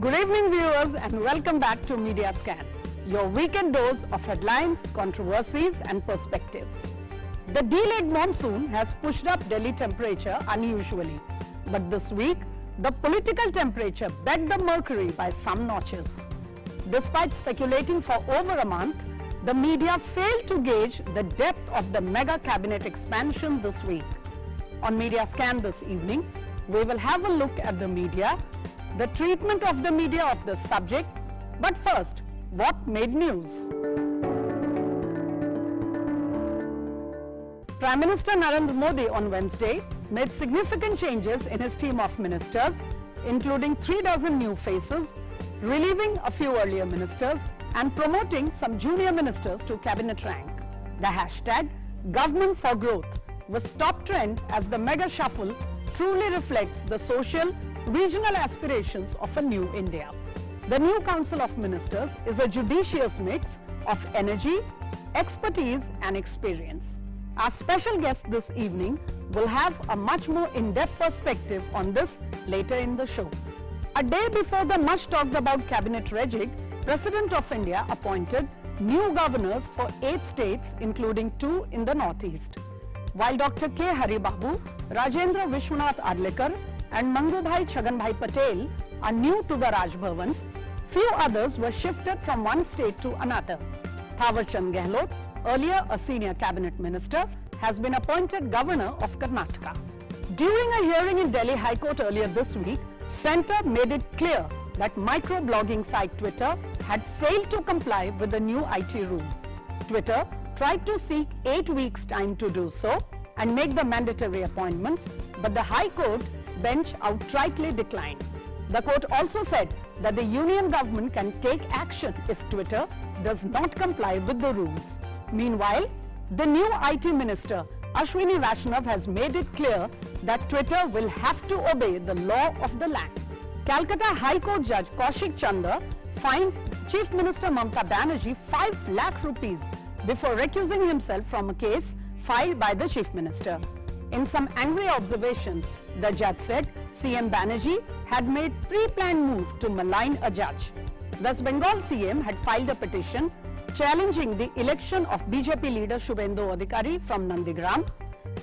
Good evening viewers and welcome back to Media Scan, your weekend dose of headlines, controversies and perspectives. The delayed monsoon has pushed up Delhi temperature unusually, but this week the political temperature begged the mercury by some notches. Despite speculating for over a month, the media failed to gauge the depth of the mega cabinet expansion this week. On Media Scan this evening, we will have a look at the media, the treatment of the media of this subject, but first, what made news? Prime Minister Narendra Modi on Wednesday made significant changes in his team of ministers, including 36 new faces, relieving a few earlier ministers and promoting some junior ministers to cabinet rank. The hashtag Government for Growth was top trend as the mega shuffle truly reflects the social, regional aspirations of a new India. The new Council of Ministers is a judicious mix of energy, expertise and experience. Our special guest this evening will have a much more in-depth perspective on this later in the show. A day before the much talked about cabinet rejig, President of India appointed new governors for 8 states including 2 in the northeast. While Dr. K. Hari Babu, Rajendra Vishwanath Adlekar and Mangubhai Chhaganbhai Patel are new to the Raj Bhavans, few others were shifted from one state to another. Thawar Chand Gehlot, earlier a senior cabinet minister, has been appointed governor of Karnataka. During a hearing in Delhi High Court earlier this week, Centre made it clear that micro-blogging site Twitter had failed to comply with the new IT rules. Twitter tried to seek 8 weeks' time to do so and make the mandatory appointments, but the High Court bench outrightly declined. The court also said that the union government can take action if Twitter does not comply with the rules. Meanwhile, the new IT minister Ashwini Vaishnav has made it clear that Twitter will have to obey the law of the land. Calcutta High Court Judge Kaushik Chanda fined Chief Minister Mamata Banerjee 5 lakh rupees before recusing himself from a case filed by the Chief Minister. In some angry observations, the judge said CM Banerjee had made pre-planned move to malign a judge. West Bengal CM had filed a petition challenging the election of BJP leader Shubhendu Adhikari from Nandigram.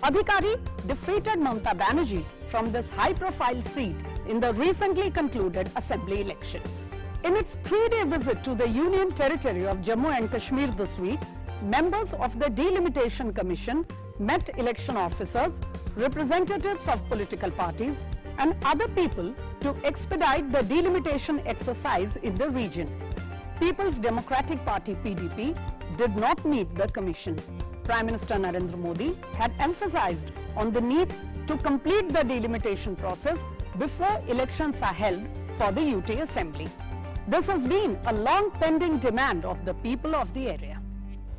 Adhikari defeated Mamata Banerjee from this high-profile seat in the recently concluded assembly elections. In its 3-day visit to the Union Territory of Jammu and Kashmir this week, members of the Delimitation Commission met election officers, representatives of political parties and other people to expedite the delimitation exercise in the region. People's Democratic Party (PDP) did not meet the commission. Prime Minister Narendra Modi had emphasized on the need to complete the delimitation process before elections are held for the UT Assembly. This has been a long pending demand of the people of the area.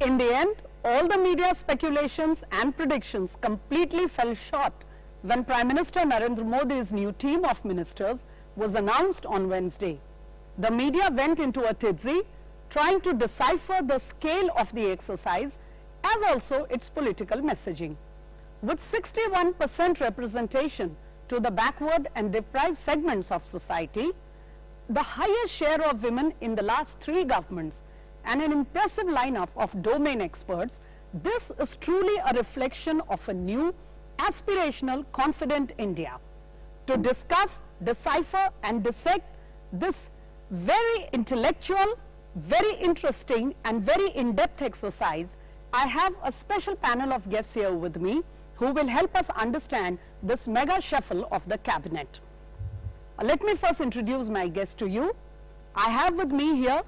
In the end, all the media speculations and predictions completely fell short when Prime Minister Narendra Modi's new team of ministers was announced on Wednesday. The media went into a tizzy trying to decipher the scale of the exercise as also its political messaging. With 61% representation to the backward and deprived segments of society, the highest share of women in the last 3 governments and an impressive lineup of domain experts, this is truly a reflection of a new, aspirational, confident India. To discuss, decipher and dissect this very intellectual, very interesting and very in-depth exercise, I have a special panel of guests here with me who will help us understand this mega shuffle of the cabinet. Let me first introduce my guest to you. I have with me here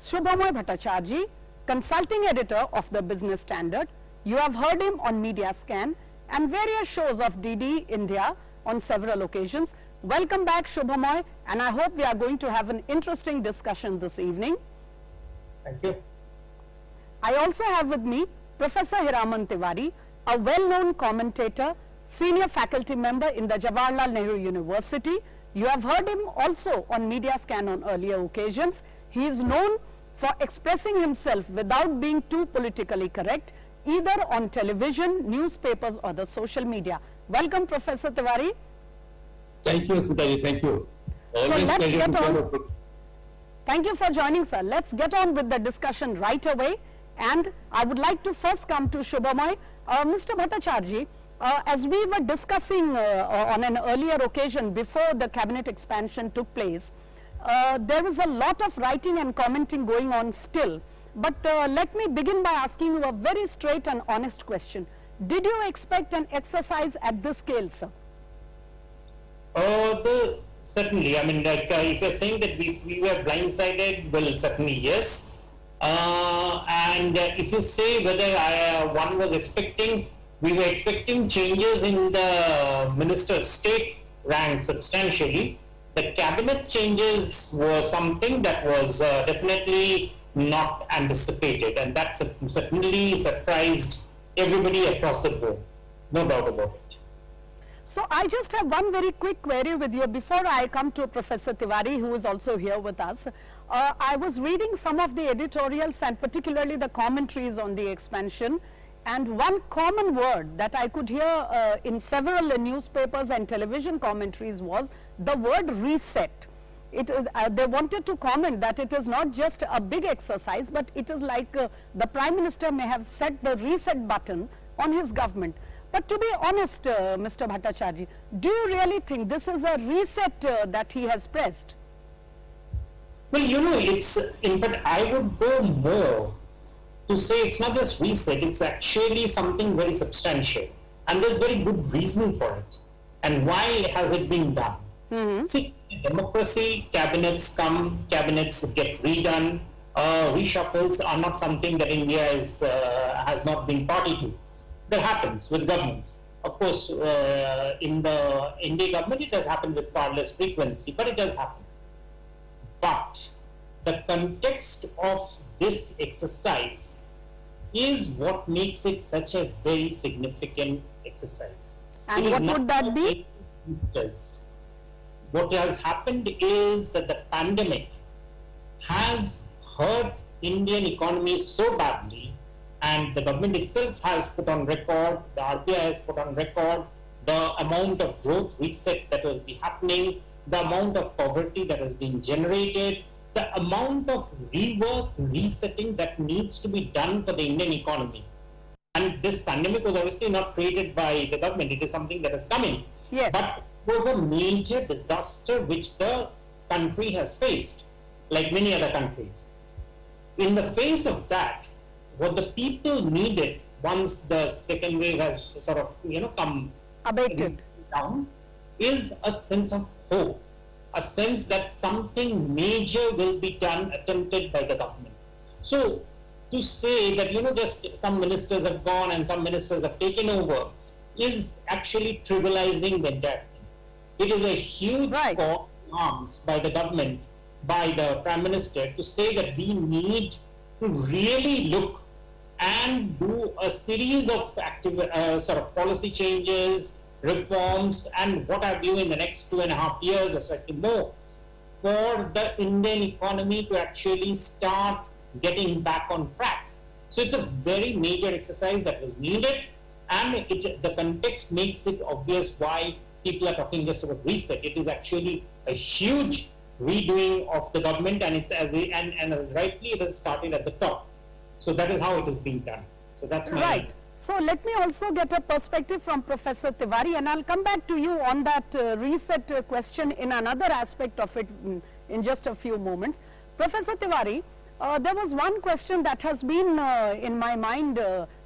Shubhamoy Bhattacharjee, consulting editor of the Business Standard. You have heard him on Media Scan and various shows of DD India on several occasions. Welcome back, Shubhamoy, and I hope we are going to have an interesting discussion this evening. Thank you. I also have with me Professor Hiraman Tiwari, a well-known commentator, senior faculty member in the Jawaharlal Nehru University. You have heard him also on Media Scan on earlier occasions. He is known for expressing himself without being too politically correct, either on television, newspapers or the social media. Welcome, Professor Tiwari. Thank you, Smitaji. Thank you. Always let's pleasure get to on. follow. Thank you for joining, sir. Let's get on with the discussion right away. And I would like to first come to Shubhamoy. Mr. Bhattacharjee, as we were discussing on an earlier occasion before the cabinet expansion took place, there is a lot of writing and commenting going on still. But let me begin by asking you a very straight and honest question. Did you expect an exercise at this scale, sir? Certainly. I mean, like, if you're saying that we were blindsided, well, certainly yes. And if you say whether one was expecting, we were expecting changes in the Minister of State rank substantially. The cabinet changes were something that was definitely not anticipated, and that certainly surprised everybody across the board. No doubt about it. So I just have one very quick query with you before I come to Professor Tiwari, who is also here with us. I was reading some of the editorials and particularly the commentaries on the expansion, and one common word that I could hear in several newspapers and television commentaries was the word reset. They wanted to comment that it is not just a big exercise, but it is like the Prime Minister may have set the reset button on his government. But to be honest, Mr. Bhattacharjee, do you really think this is a reset that he has pressed? Well, you know, it's, in fact, I would go more to say it's not just reset, it's actually something very substantial. And there's very good reason for it. And why has it been done? See, in democracy, cabinets come, cabinets get redone. Reshuffles are not something that India has not been party to. That happens with governments. Of course, in the India government, it has happened with far less frequency, but it does happen. But the context of this exercise is what makes it such a very significant exercise. And what would that be? What has happened is that the pandemic has hurt Indian economy so badly, and the government itself has put on record, the RBI has put on record the amount of growth reset that will be happening, the amount of poverty that has been generated, the amount of rework, resetting that needs to be done for the Indian economy. And this pandemic was obviously not created by the government, it is something that is coming. Yes. But it was a major disaster which the country has faced, like many other countries. In the face of that, what the people needed once the second wave has sort of, come abated down, is a sense of hope, a sense that something major will be done, attempted by the government. So to say that, just some ministers have gone and some ministers have taken over is actually trivializing the entire thing. It is a huge call to arms by the government, by the Prime Minister, to say that we need to really look and do a series of active sort of policy changes, reforms, and what have you in the next 2.5 years or slightly more, for the Indian economy to actually start getting back on tracks. So it's a very major exercise that was needed, and the context makes it obvious why people are talking just about reset. It is actually a huge redoing of the government, and it's as rightly it has started at the top. So that is how it is being done. So that's my right. So let me also get a perspective from Professor Tiwari, and I'll come back to you on that reset question in another aspect of it in just a few moments. Professor Tiwari, there was one question that has been in my mind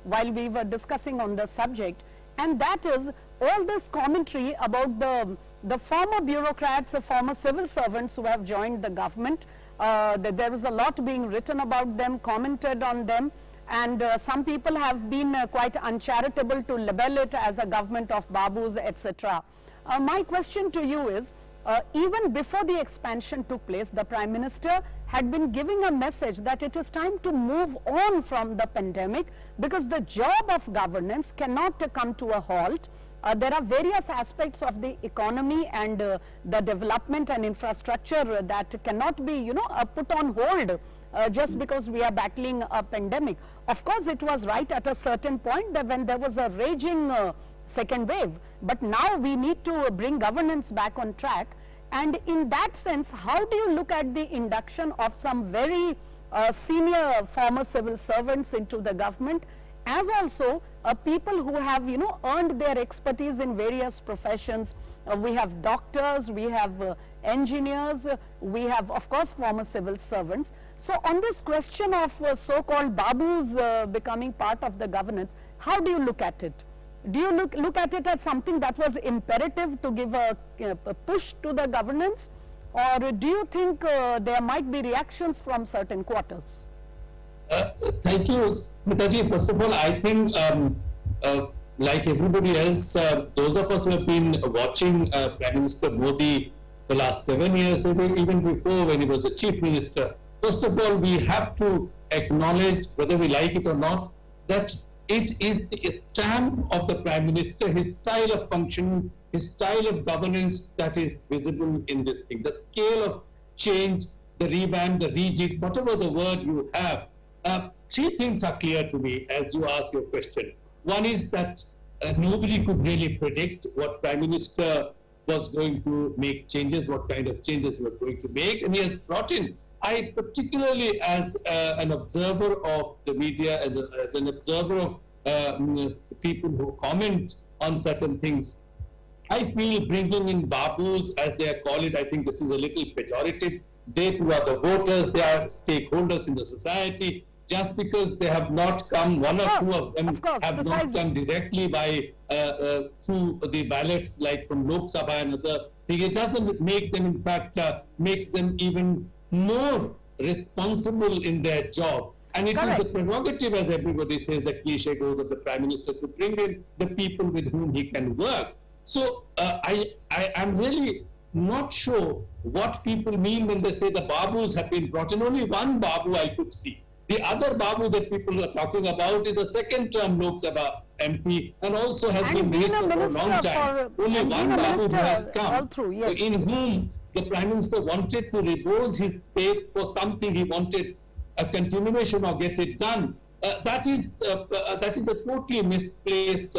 while we were discussing on the subject, and that is all this commentary about the former bureaucrats, the former civil servants who have joined the government. There is a lot being written about them, commented on them, and some people have been quite uncharitable to label it as a government of Babus, etc. My question to you is, even before the expansion took place, the Prime Minister had been giving a message that it is time to move on from the pandemic because the job of governance cannot come to a halt. There are various aspects of the economy and the development and infrastructure that cannot be, put on hold just because we are battling a pandemic. Of course, it was right at a certain point that when there was a raging second wave, but now we need to bring governance back on track. And in that sense, how do you look at the induction of some very senior former civil servants into the government, as also people who have, you know, earned their expertise in various professions? We have doctors, we have engineers, we have of course former civil servants. So on this question of so-called babus becoming part of the governance, how do you look at it? Do you look at it as something that was imperative to give a push to the governance, or do you think there might be reactions from certain quarters? Thank you, Smitaji. First of all, I think like everybody else, those of us who have been watching Prime Minister Modi for the last 7 years, even before when he was the Chief Minister, first of all, we have to acknowledge, whether we like it or not, that it is the stamp of the Prime Minister, his style of function, his style of governance that is visible in this thing. The scale of change, the revamp, the rejig, whatever the word you have, three things are clear to me as you ask your question. One is that nobody could really predict what Prime Minister was going to make changes, what kind of changes he was going to make, and he has brought in. I particularly, as an observer of the media, as an observer of people who comment on certain things, I feel bringing in babus, as they call it, I think this is a little pejorative. They too are the voters, they are stakeholders in the society. Just because they have not come, one or two of them have not come directly by through the ballots, like from Lok Sabha and other thing, it doesn't make them, in fact, makes them even more responsible in their job. And it is the prerogative, as everybody says, the cliche goes of the Prime Minister, to bring in the people with whom he can work. So I am really not sure what people mean when they say the babus have been brought in. Only one babu I could see. The other babu that people are talking about is the second term Lok Sabha MP and also has been minister for a long time. Only one babu who has come, in whom the Prime Minister wanted to repose his faith for something he wanted a continuation or get it done. That is a totally misplaced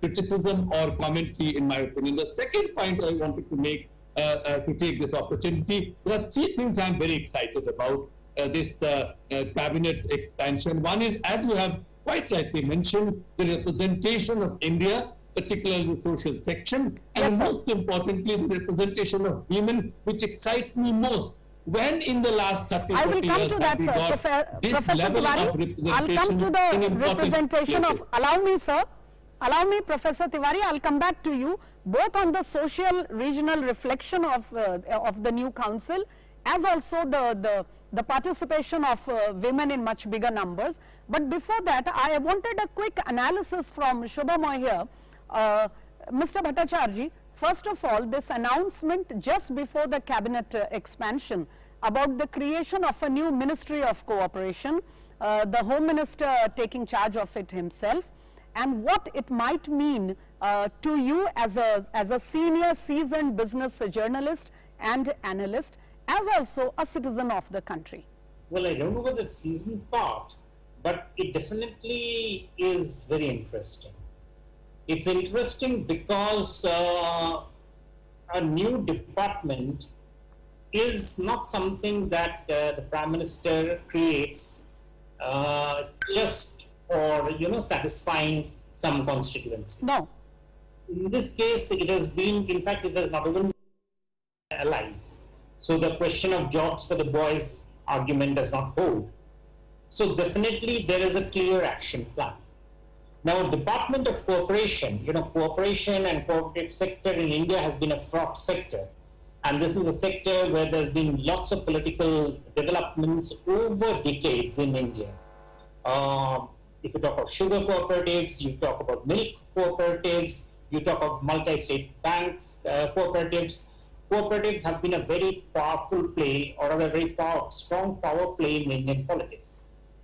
criticism or commentary, in my opinion. The second point I wanted to make, to take this opportunity, there are three things I'm very excited about this cabinet expansion. One is, as you have quite rightly mentioned, the representation of India, particularly the social section, and most importantly, the representation of women, which excites me most. When in the last 30, 40 years have we got this level of representation? I'll come to the representation of, allow me, sir. Allow me, Professor Tiwari, I'll come back to you, both on the social regional reflection of the new council, as also the participation of women in much bigger numbers. But before that, I wanted a quick analysis from Shubhamoy here. Mr. Bhattacharya, first of all, this announcement just before the cabinet expansion about the creation of a new Ministry of Cooperation, the Home Minister taking charge of it himself, and what it might mean to you as a senior seasoned business journalist and analyst, as also a citizen of the country. Well, I don't know about the seasoned part, but it definitely is very interesting. It's interesting because a new department is not something that the Prime Minister creates just for, satisfying some constituency. No. In this case, it has been, in fact, it has not even allies. So the question of jobs for the boys argument does not hold. So definitely there is a clear action plan. Now, Department of Cooperation, cooperation and cooperative sector in India has been a fraught sector. And this is a sector where there's been lots of political developments over decades in India. If you talk of sugar cooperatives, you talk about milk cooperatives, you talk of multi-state banks cooperatives. Cooperatives have been a very powerful play, or a very strong power play in Indian politics.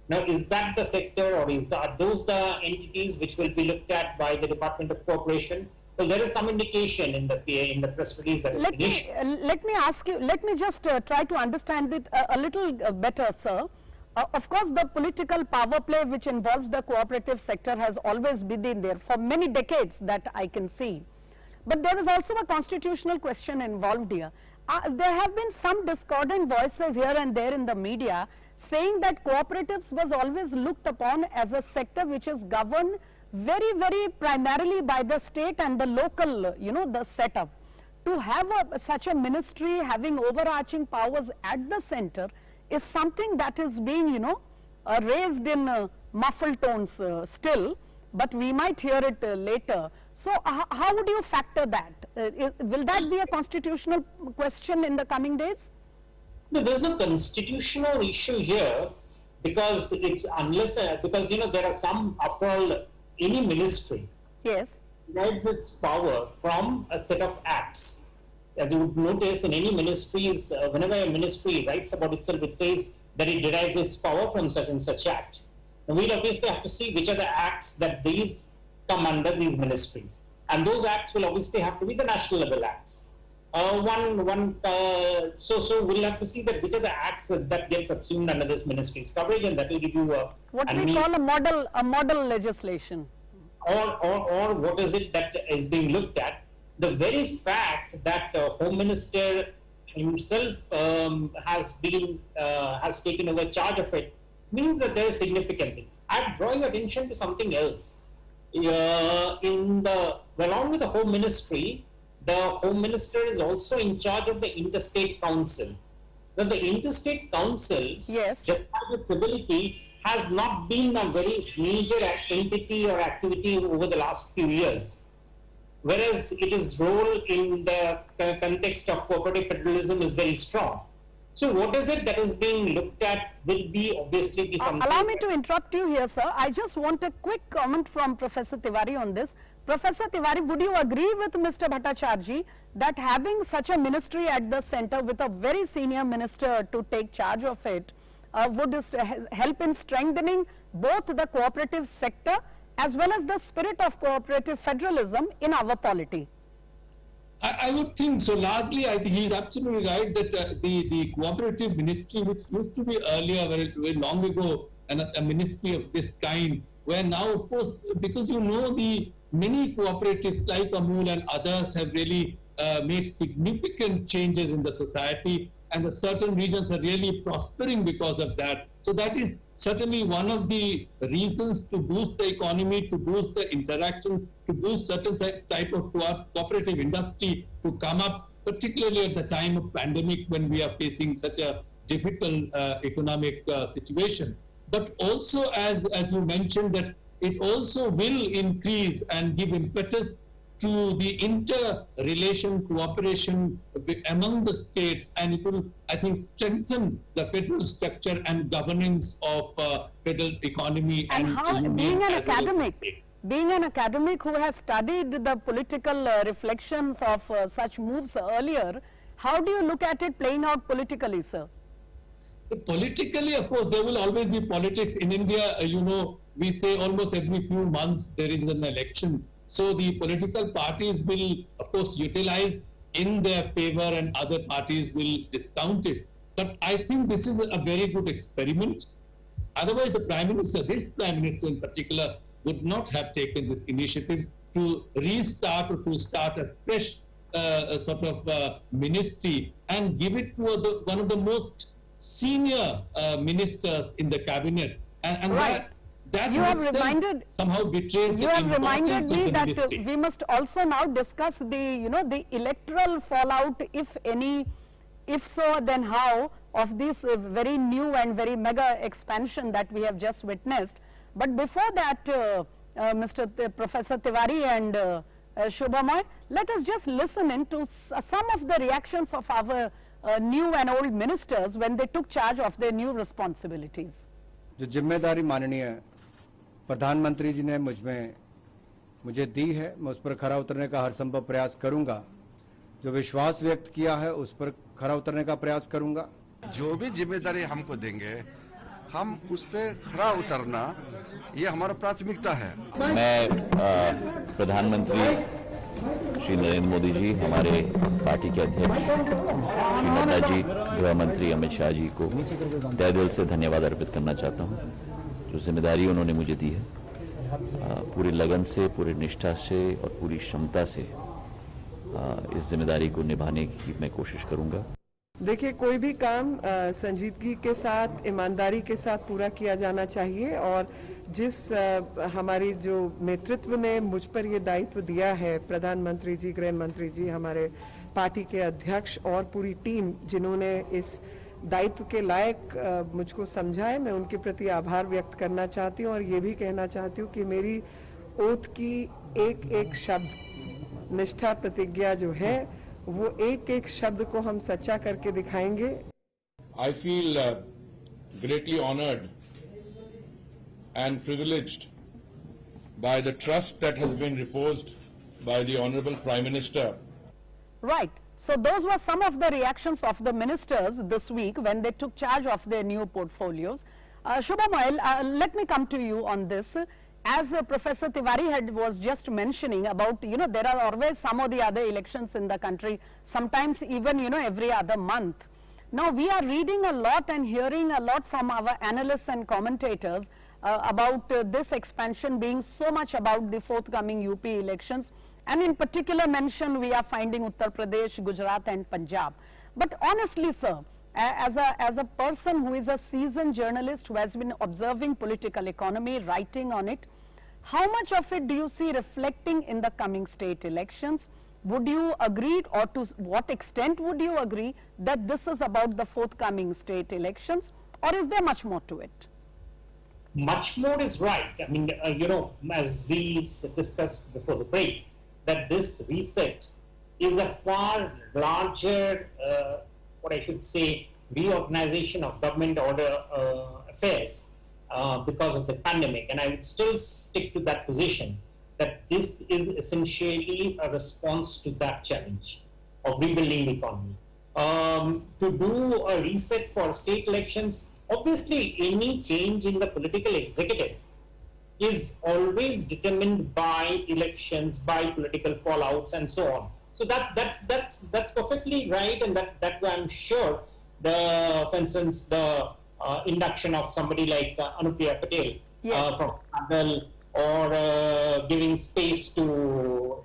Now, is that the sector, or are those the entities which will be looked at by the Department of Cooperation? Well, there is some indication in the press release that let me ask you, let me just try to understand it a little better, sir. Of course, the political power play which involves the cooperative sector has always been in there for many decades, that I can see. But there is also a constitutional question involved here. There have been some discordant voices here and there in the media saying that cooperatives was always looked upon as a sector which is governed very, very primarily by the state and the local, you know, the setup. To have such a ministry having overarching powers at the center is something that is being, you know, raised in muffled tones still, but we might hear it later. So how would you factor that? Will that be a constitutional question in the coming days? No, there's no constitutional issue here, because it's unless, because, you know, there are some, after all, any ministry Yes. derives its power from a set of acts. As you would notice in any ministries, whenever a ministry writes about itself, it says that it derives its power from such and such act. And we'll obviously have to see which are the acts that these come under these ministries. And those acts will obviously have to be the national level acts. So we'll have to see that which are the acts that get subsumed under this ministry's coverage, and that will give you What we call a model legislation. Or what is it that is being looked at? The very fact that Home Minister himself has taken over charge of it means that there is significant thing. I'm drawing attention to something else. Along with the Home Ministry, the Home Minister is also in charge of the Interstate Council. Now, the Interstate Council, Yes. just by its ability, has not been a very major entity or activity over the last few years. Whereas its role in the context of cooperative federalism is very strong. So what is it that is being looked at will obviously be something. Allow me to interrupt you here, sir. I just want a quick comment from Professor Tiwari on this. Professor Tiwari, would you agree with Mr. Bhattacharjee that having such a ministry at the center with a very senior minister to take charge of it would help in strengthening both the cooperative sector as well as the spirit of cooperative federalism in our polity? I would think so. Largely, I think he is absolutely right that the cooperative ministry, which used to be earlier, very long ago, a ministry of this kind, where now, of course, because you know the many cooperatives like Amul and others have really made significant changes in the society, and the certain regions are really prospering because of that. So that is certainly one of the reasons to boost the economy, to boost the interaction, to boost certain type of cooperative industry to come up, particularly at the time of pandemic when we are facing such a difficult economic situation. But also, as you mentioned, that it also will increase and give impetus to the inter-relation cooperation among the states, and it will, I think, strengthen the federal structure and governance of federal economy. And how, being an academic who has studied the political reflections of such moves earlier, how do you look at it playing out politically, sir? Politically, of course, there will always be politics. In India, you know, we say almost every few months there is an election. So the political parties will, of course, utilize in their favor and other parties will discount it. But I think this is a very good experiment. Otherwise, the Prime Minister, this Prime Minister in particular, would not have taken this initiative to restart or to start a fresh sort of ministry and give it to one of the most senior ministers in the cabinet. And right. That you have reminded somehow betrays you have reminded me that ministry. We must also now discuss the electoral fallout, if any, if so then how, of this very new and very mega expansion that we have just witnessed. But before that, Professor Tiwari and Shubhamoy, let us just listen into some of the reactions of our new and old ministers when they took charge of their new responsibilities. जो जिम्मेदारी माननीय प्रधानमंत्री जी ने मुझे दी है, मैं उस पर खरा उतरने का हर संभव प्रयास करूंगा। जो विश्वास व्यक्त किया है उस पर खरा उतरने का प्रयास करूंगा। जो भी जिम्मेदारी हमको देंगे, हम उस पर खरा उतरना, ये हमारा प्राथमिकता है। मैं प्रधानमंत्री श्री नरेंद्र मोदी जी, हमारे पार्टी के अध्यक्ष श्री नड्डा जी, गृह मंत्री अमित शाह जी को तहे दिल से धन्यवाद अर्पित करना चाहता हूं। जो जिम्मेदारी उन्होंने मुझे दी है, पूरी लगन से, पूरी निष्ठा से और पूरी क्षमता से इस जिम्मेदारी को निभाने की मैं कोशिश करूंगा। देखिए, कोई भी काम संजीदगी के साथ, ईमानदारी के साथ पूरा किया जाना चाहिए और जिस हमारी जो नेतृत्व ने मुझ पर ये दायित्व दिया है, प्रधानमंत्री जी, गृह मंत्री जी, हमारे पार्टी के अध्यक्ष और पूरी टीम जिन्होंने इस दायित्व के लायक मुझको समझा है, मैं उनके प्रति आभार व्यक्त करना चाहती हूँ और ये भी कहना चाहती हूँ कि मेरी ओथ की एक एक शब्द, निष्ठा प्रतिज्ञा जो है, वो एक एक शब्द को हम सच्चा करके दिखाएंगे। I feel greatly honored and privileged by the trust that has been reposed by the Honorable Prime Minister. Right. So those were some of the reactions of the ministers this week when they took charge of their new portfolios. Shubha Moel, let me come to you on this. As Professor Tiwari was just mentioning about, there are always some or the other elections in the country, sometimes even, every other month. Now we are reading a lot and hearing a lot from our analysts and commentators about this expansion being so much about the forthcoming UP elections, and in particular mention we are finding Uttar Pradesh, Gujarat and Punjab. But honestly, sir, as a person who is a seasoned journalist who has been observing political economy, writing on it, how much of it do you see reflecting in the coming state elections? Would you agree, or to what extent would you agree that this is about the forthcoming state elections, or is there much more to it? Much more is right. I mean, as we discussed before the break, that this reset is a far larger, what I should say, reorganization of government order affairs because of the pandemic. And I would still stick to that position, that this is essentially a response to that challenge of rebuilding the economy. To do a reset for state elections, obviously any change in the political executive is always determined by elections, by political fallouts and so on. So that's perfectly right, and that I'm sure for instance, the induction of somebody like Anupriya Patel from Adal, or giving space to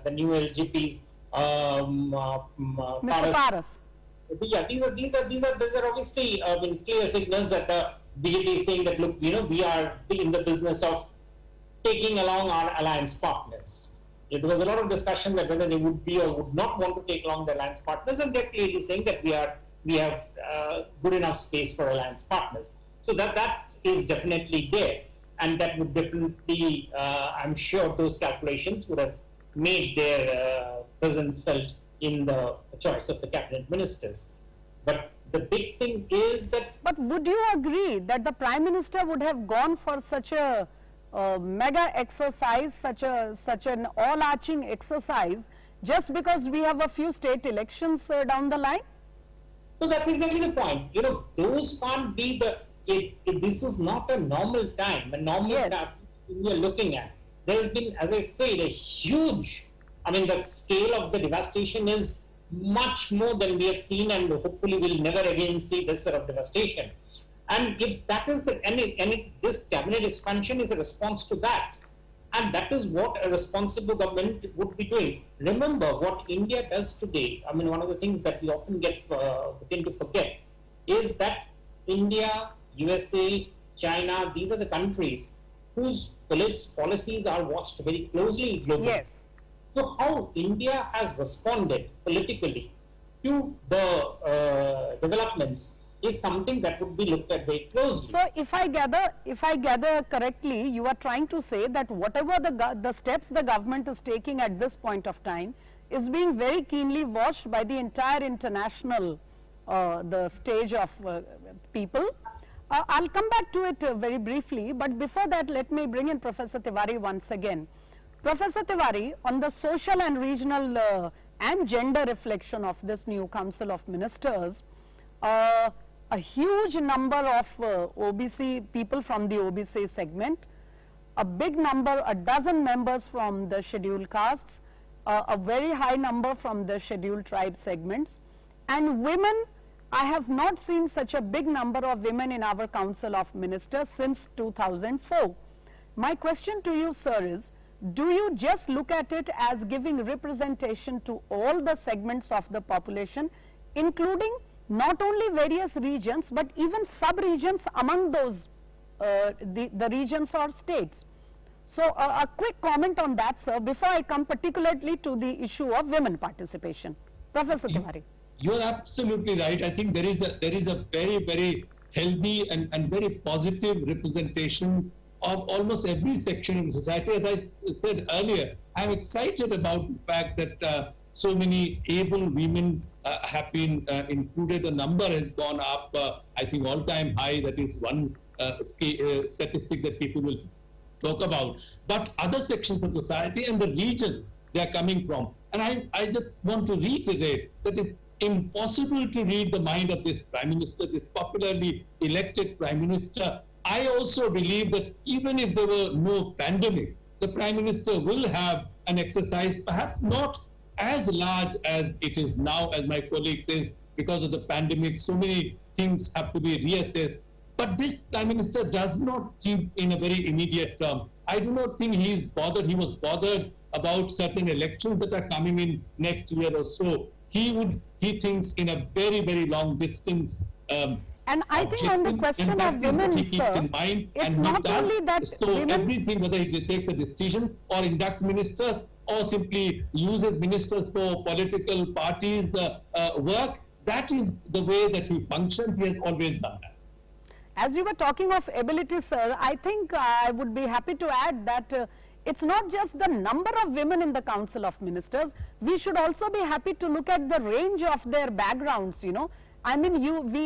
the new LGPs, Mr. Paras. Yeah, these are obviously clear signals that the BJP is saying that, look, we are in the business of taking along our alliance partners. There was a lot of discussion that whether they would be or would not want to take along the alliance partners, and they're clearly saying that we have good enough space for alliance partners. So that is definitely there, and that would definitely, I'm sure those calculations would have made their presence felt in the choice of the cabinet ministers. But the big thing is that... But would you agree that the Prime Minister would have gone for such a mega exercise, such an all-arching exercise, just because we have a few state elections down the line? So that's exactly the point. Those can't be this is not a normal time, a normal time we are looking at. There's been, as I said, a huge, the scale of the devastation is much more than we have seen, and hopefully we'll never again see this sort of devastation. And if that is this cabinet expansion is a response to that, and that is what a responsible government would be doing. Remember what India does today. One of the things that we often tend to forget is that India, USA, China, these are the countries whose policies are watched very closely globally. Yes. So how India has responded politically to the developments is something that would be looked at very closely. So if I gather correctly, you are trying to say that whatever the steps the government is taking at this point of time is being very keenly watched by the entire international the stage of people. I'll come back to it very briefly, but before that let me bring in Professor Tiwari once again. Professor Tiwari, on the social and regional and gender reflection of this new Council of Ministers, a huge number of OBC people from the OBC segment, a big number, a dozen members from the scheduled castes, a very high number from the scheduled tribe segments, and women. I have not seen such a big number of women in our Council of Ministers since 2004. My question to you, sir, is do you just look at it as giving representation to all the segments of the population, including not only various regions, but even sub-regions among those, the regions or states? So, a quick comment on that, sir, before I come particularly to the issue of women participation. Professor Tiwari. You are absolutely right. I think there is a very, very healthy and very positive representation of almost every section of society. As I said earlier, I'm excited about the fact that so many able women have been included. The number has gone up, I think, all-time high. That is one statistic that people will talk about. But other sections of society and the regions they are coming from. And I just want to reiterate that it's impossible to read the mind of this Prime Minister, this popularly elected Prime Minister. I also believe that even if there were no pandemic, the Prime Minister will have an exercise, perhaps not as large as it is now, as my colleague says, because of the pandemic, so many things have to be reassessed. But this Prime Minister does not think in a very immediate term. I do not think he is bothered. He was bothered about certain elections that are coming in next year or so. He thinks in a very, very long distance. And I think on the question of women, sir, it's not only that women... everything, whether he takes a decision or inducts ministers or simply uses ministers for political parties' work, that is the way that he functions. He has always done that. As you were talking of ability, sir, I think I would be happy to add that it's not just the number of women in the Council of Ministers. We should also be happy to look at the range of their backgrounds, you know. I mean,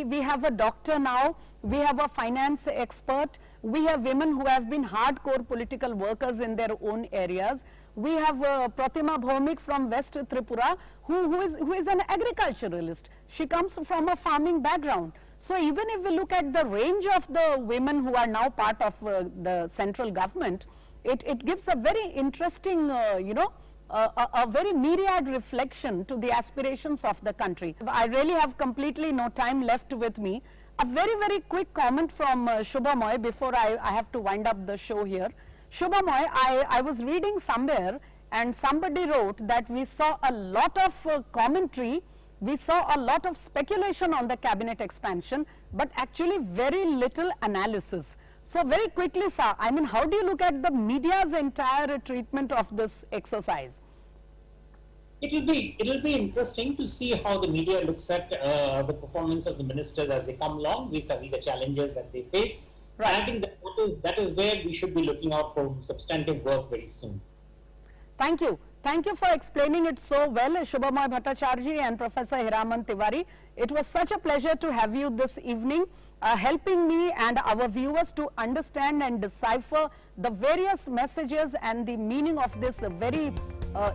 we have a doctor now, we have a finance expert, we have women who have been hardcore political workers in their own areas. We have Pratima Bhaumik from West Tripura, who is an agriculturalist. She comes from a farming background. So even if we look at the range of the women who are now part of the central government, it gives a very interesting, a very myriad reflection to the aspirations of the country. I really have completely no time left with me. A very, very quick comment from Shubha Moy before I have to wind up the show here. Shubha Moy, I was reading somewhere and somebody wrote that we saw a lot of commentary, we saw a lot of speculation on the cabinet expansion, but actually very little analysis. So very quickly, sir, I mean, how do you look at the media's entire treatment of this exercise? It'll be interesting to see how the media looks at the performance of the ministers as they come along vis-a-vis the challenges that they face. Right. And I think that is where we should be looking out for substantive work very soon. Thank you. Thank you for explaining it so well, Shubhamoy Bhattacharjee and Professor Hiraman Tiwari. It was such a pleasure to have you this evening, helping me and our viewers to understand and decipher the various messages and the meaning of this very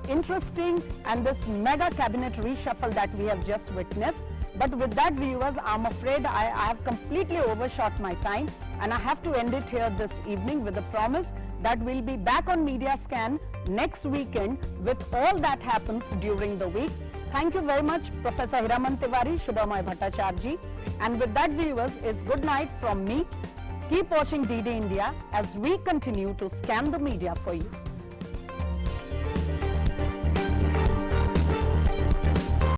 interesting and this mega cabinet reshuffle that we have just witnessed. But with that, viewers, I'm afraid I have completely overshot my time and I have to end it here this evening with a promise that we'll be back on Media Scan next weekend with all that happens during the week. Thank you very much, Professor Hiraman Tiwari, Shubhamoy Bhattacharjee. And with that, viewers, it's good night from me. Keep watching DD India as we continue to scan the media for you.